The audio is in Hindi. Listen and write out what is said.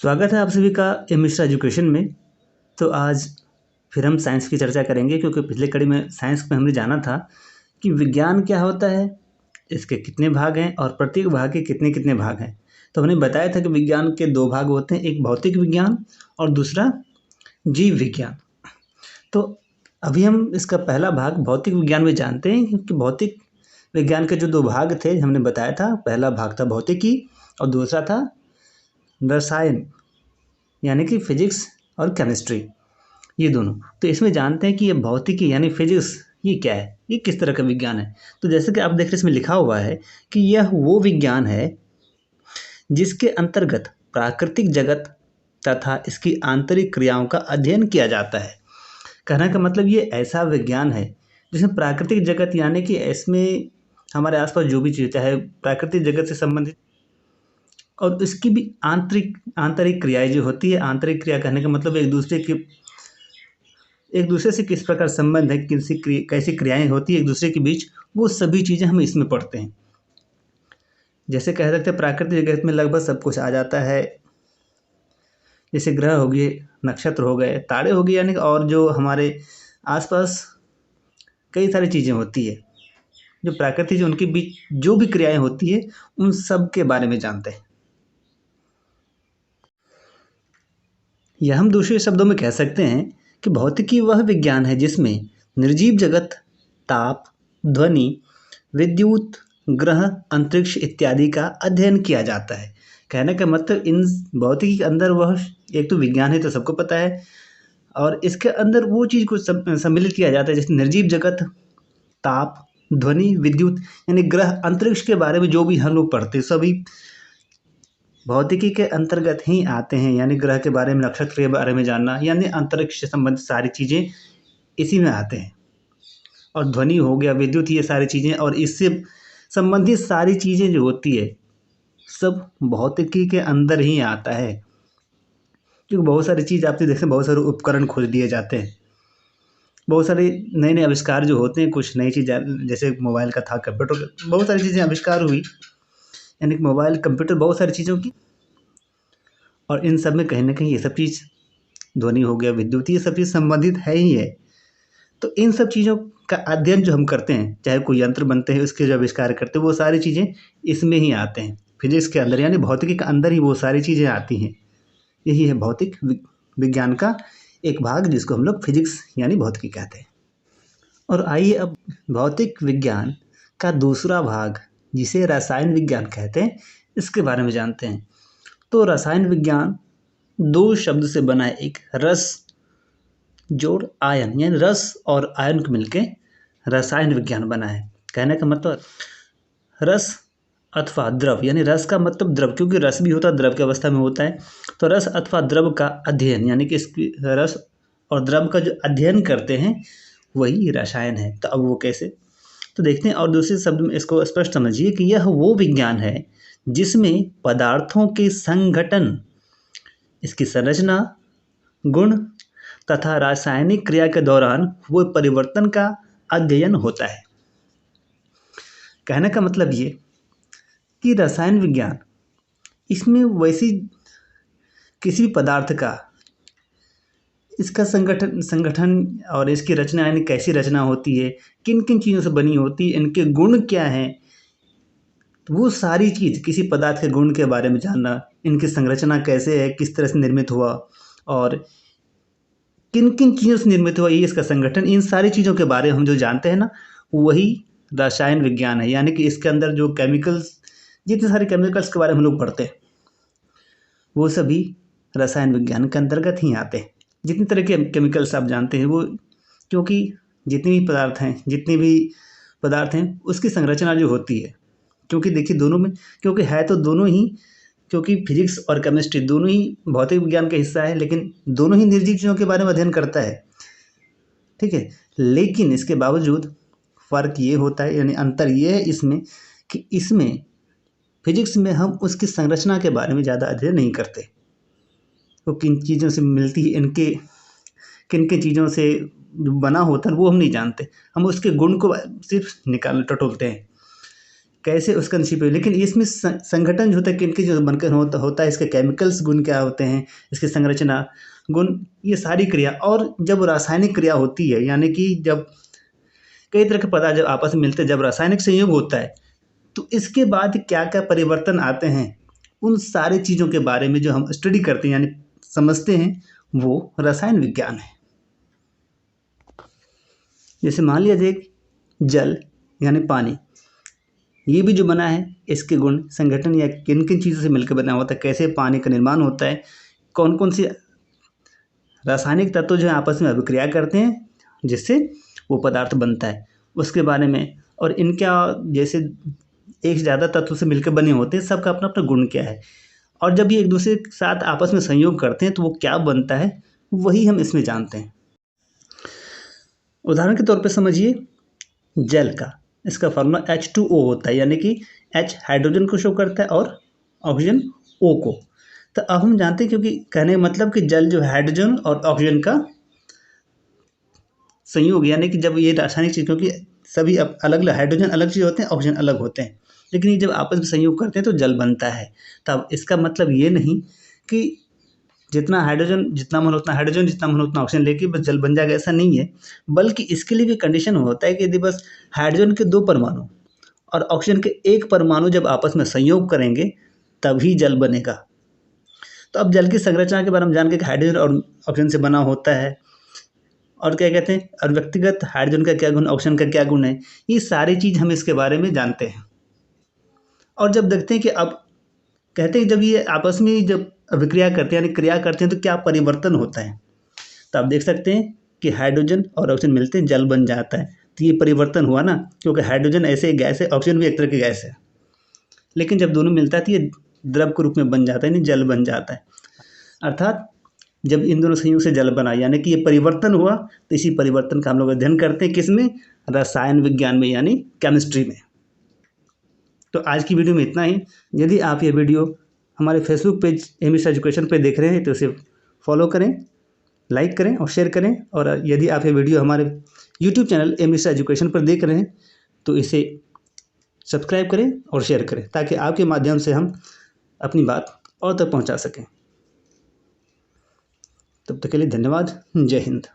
स्वागत है आप सभी का मिश्रा एजुकेशन में। तो आज फिर हम साइंस की चर्चा करेंगे, क्योंकि पिछले कड़ी में साइंस में हमने जाना था कि विज्ञान क्या होता है, इसके कितने भाग हैं और प्रत्येक भाग के कितने कितने भाग हैं। तो हमने बताया था कि विज्ञान के दो भाग होते हैं, एक भौतिक विज्ञान और दूसरा जीव विज्ञान। तो अभी हम इसका पहला भाग भौतिक विज्ञान में जानते हैं, क्योंकि भौतिक विज्ञान के जो दो भाग थे हमने बताया था, पहला भाग था भौतिकी और दूसरा था रसायन, यानी कि फिजिक्स और केमिस्ट्री, ये दोनों। तो इसमें जानते हैं कि ये भौतिकी यानी फिजिक्स ये क्या है, ये किस तरह का विज्ञान है। तो जैसे कि आप देख रहे हैं इसमें लिखा हुआ है कि यह वो विज्ञान है जिसके अंतर्गत प्राकृतिक जगत तथा इसकी आंतरिक क्रियाओं का अध्ययन किया जाता है। कहने का मतलब ये ऐसा विज्ञान है जिसमें प्राकृतिक जगत यानी कि इसमें हमारे आसपास जो भी चीज़, चाहे प्राकृतिक जगत से संबंधित, और इसकी भी आंतरिक आंतरिक क्रियाएं जो होती है। आंतरिक क्रिया कहने का मतलब एक दूसरे से किस प्रकार संबंध है, कैसी क्रियाएं होती है एक दूसरे के बीच, वो सभी चीज़ें हम इसमें पढ़ते हैं। जैसे कह सकते हैं प्राकृतिक जगत में लगभग सब कुछ आ जाता है, जैसे ग्रह हो गए, नक्षत्र हो गए, तारे हो गए, यानी और जो हमारे आसपास कई सारी चीज़ें होती है जो प्राकृतिक, जो उनके बीच जो भी क्रियाएं होती है उन सब के बारे में जानते हैं। यह हम दूसरे शब्दों में कह सकते हैं कि भौतिकी वह विज्ञान है जिसमें निर्जीव जगत, ताप, ध्वनि, विद्युत, ग्रह, अंतरिक्ष इत्यादि का अध्ययन किया जाता है। कहने का मतलब इन भौतिकी के अंदर वह एक तो विज्ञान है, तो सबको पता है, और इसके अंदर वो चीज़ को सम्मिलित किया जाता है जैसे निर्जीव जगत, ताप, ध्वनि, विद्युत, यानी ग्रह, अंतरिक्ष के बारे में जो भी हम लोग पढ़ते हैं सभी भौतिकी के अंतर्गत ही आते हैं। यानी ग्रह के बारे में, नक्षत्र के बारे में जानना, यानी अंतरिक्ष से संबंधित सारी चीज़ें इसी में आते हैं। और ध्वनि हो गया, विद्युत, ये सारी चीज़ें और इससे संबंधित सारी चीज़ें जो होती है सब भौतिकी के अंदर ही आता है। क्योंकि बहुत सारी चीज़ आपने देखे, बहुत सारे उपकरण खोज दिए जाते हैं, बहुत सारे नए नए आविष्कार जो होते हैं, कुछ नई चीज़ जैसे मोबाइल का था, कंप्यूटर, बहुत सारी चीज़ें आविष्कार हुई, यानी कि मोबाइल, कंप्यूटर, बहुत सारी चीज़ों की। और इन सब में कहीं ना कहीं ये सब चीज़, ध्वनि हो गया, विद्युत, ये सब चीज़ संबंधित है ही है। तो इन सब चीज़ों का अध्ययन जो हम करते हैं, चाहे कोई यंत्र बनते हैं उसके जो आविष्कार करते हैं, वो सारी चीज़ें इसमें ही आते हैं, फिजिक्स के अंदर, यानी भौतिकी के अंदर ही वो सारी चीज़ें आती हैं। यही है भौतिक विज्ञान का एक भाग जिसको हम लोग फिजिक्स यानी भौतिकी कहते हैं। और आइए अब भौतिक विज्ञान का दूसरा भाग जिसे रसायन विज्ञान कहते हैं, इसके बारे में जानते हैं। तो रसायन विज्ञान दो शब्द से बना है, एक रस जोड़ आयन, यानी रस और आयन को मिलके रसायन विज्ञान बना है। कहने का मतलब रस अथवा द्रव, यानी रस का मतलब द्रव, क्योंकि रस भी होता है, द्रव की अवस्था में होता है। तो रस अथवा द्रव का अध्ययन, यानी कि इसकी रस और द्रव का जो अध्ययन करते हैं वही रसायन है। तो अब वो कैसे, तो देखते हैं। और दूसरे शब्द में इसको स्पष्ट समझिए कि यह वो विज्ञान है जिसमें पदार्थों के संघटन, इसकी संरचना, गुण तथा रासायनिक क्रिया के दौरान वो परिवर्तन का अध्ययन होता है। कहने का मतलब ये कि रसायन विज्ञान, इसमें वैसी किसी भी पदार्थ का, इसका संगठन और इसकी रचना, यानी कैसी रचना होती है, किन किन चीज़ों से बनी होती है, इनके गुण क्या हैं, तो वो सारी चीज़, किसी पदार्थ के गुण के बारे में जानना, इनकी संरचना कैसे है, किस तरह से निर्मित हुआ और किन किन चीज़ों से निर्मित हुआ, ये इसका संगठन, इन सारी चीज़ों के बारे में हम जो जानते हैं ना, वही रसायन विज्ञान है। यानी कि इसके अंदर जो केमिकल्स, जितने सारे केमिकल्स के बारे में हम लोग पढ़ते हैं वो सभी रसायन विज्ञान के अंतर्गत ही आते हैं। जितनी तरह के केमिकल्स आप जानते हैं वो, क्योंकि जितनी भी पदार्थ हैं उसकी संरचना जो होती है, क्योंकि देखिए दोनों में, क्योंकि है तो दोनों ही, क्योंकि फिजिक्स और केमिस्ट्री दोनों ही भौतिक विज्ञान का हिस्सा है, लेकिन दोनों ही निर्जीव चीज़ों के बारे में अध्ययन करता है, ठीक है। लेकिन इसके बावजूद फ़र्क ये होता है, यानी अंतर ये है इसमें कि इसमें फिजिक्स में हम उसकी संरचना के बारे में ज़्यादा अध्ययन नहीं करते, वो किन चीज़ों से मिलती है, इनके किन किन चीज़ों से बना होता है वो हम नहीं जानते, हम उसके गुण को सिर्फ निकाल टटोलते हैं। कैसे उसका निष्क्रिय, लेकिन इसमें संगठन जो होता है किनके जो बनकर होता है, इसके केमिकल्स गुण क्या होते हैं, इसकी संरचना गुण, ये सारी क्रिया। और जब रासायनिक क्रिया होती है, यानी कि जब कई तरह के पदार्थ जब आपस में मिलते हैं, जब रासायनिक संयोग होता है, तो इसके बाद क्या क्या परिवर्तन आते हैं, उन सारी चीज़ों के बारे में जो हम स्टडी करते हैं यानी समझते हैं, वो रसायन विज्ञान है। जैसे मान लिया जाए जल यानी पानी, ये भी जो बना है, इसके गुण संगठन या किन किन चीज़ों से मिलकर बना होता है, कैसे पानी का निर्माण होता है, कौन कौन से रासायनिक तत्व जो है आपस में अभिक्रिया करते हैं जिससे वो पदार्थ बनता है, उसके बारे में। और इनका जैसे एक से ज़्यादा तत्व से मिलकर बने होते हैं, सबका अपना अपना गुण क्या है, और जब ये एक दूसरे के साथ आपस में संयोग करते हैं तो वो क्या बनता है, वही हम इसमें जानते हैं। उदाहरण के तौर पे समझिए जल का, इसका फॉर्मूला H2O होता है, यानी कि H हाइड्रोजन को शो करता है और ऑक्सीजन O को। तो अब हम जानते हैं, क्योंकि कहने का मतलब कि जल जो हाइड्रोजन और ऑक्सीजन का संयोग, यानी कि जब ये रासायनिक चीज़, क्योंकि सभी अलग अलग, हाइड्रोजन अलग चीज़ होते हैं, ऑक्सीजन अलग होते हैं, लेकिन ये जब आपस में संयोग करते हैं तो जल बनता है। तब इसका मतलब ये नहीं कि जितना हाइड्रोजन जितना मन उतना हाइड्रोजन, जितना मन उतना ऑक्सीजन लेके बस जल बन जाएगा, ऐसा नहीं है। बल्कि इसके लिए भी कंडीशन होता है कि यदि बस हाइड्रोजन के 2 परमाणु और ऑक्सीजन के 1 परमाणु जब आपस में संयोग करेंगे तभी जल बनेगा। तो अब जल की संरचना के बारे में जान के हाइड्रोजन और ऑक्सीजन से बना होता है, और क्या कहते हैं, और व्यक्तिगत हाइड्रोजन का क्या गुण, ऑक्सीजन का क्या गुण है, ये सारी चीज़ हम इसके बारे में जानते हैं। और जब देखते हैं कि अब कहते हैं जब ये आपस में जब अभिक्रिया करते हैं यानी क्रिया करते हैं तो क्या परिवर्तन होता है, तो आप देख सकते हैं कि हाइड्रोजन और ऑक्सीजन मिलते हैं, जल बन जाता है। तो ये परिवर्तन हुआ ना, क्योंकि हाइड्रोजन ऐसे एक गैस है, ऑक्सीजन भी एक तरह की गैस है, लेकिन जब दोनों मिलता है तो ये द्रव के रूप में बन जाता है, यानी जल बन जाता है। अर्थात जब इन दोनों संयोग से जल बना, यानी कि ये परिवर्तन हुआ, तो इसी परिवर्तन का हम लोग अध्ययन करते हैं किसमें, रसायन विज्ञान में, यानी केमिस्ट्री में। तो आज की वीडियो में इतना ही। यदि आप ये वीडियो हमारे फेसबुक पेज एमएस एजुकेशन पे देख रहे हैं तो इसे फॉलो करें, लाइक करें और शेयर करें। और यदि आप ये वीडियो हमारे यूट्यूब चैनल एमएस एजुकेशन पर देख रहे हैं तो इसे सब्सक्राइब करें और शेयर करें, ताकि आपके माध्यम से हम अपनी बात और तक पहुंचा सकें। तब तक के लिए धन्यवाद। जय हिंद।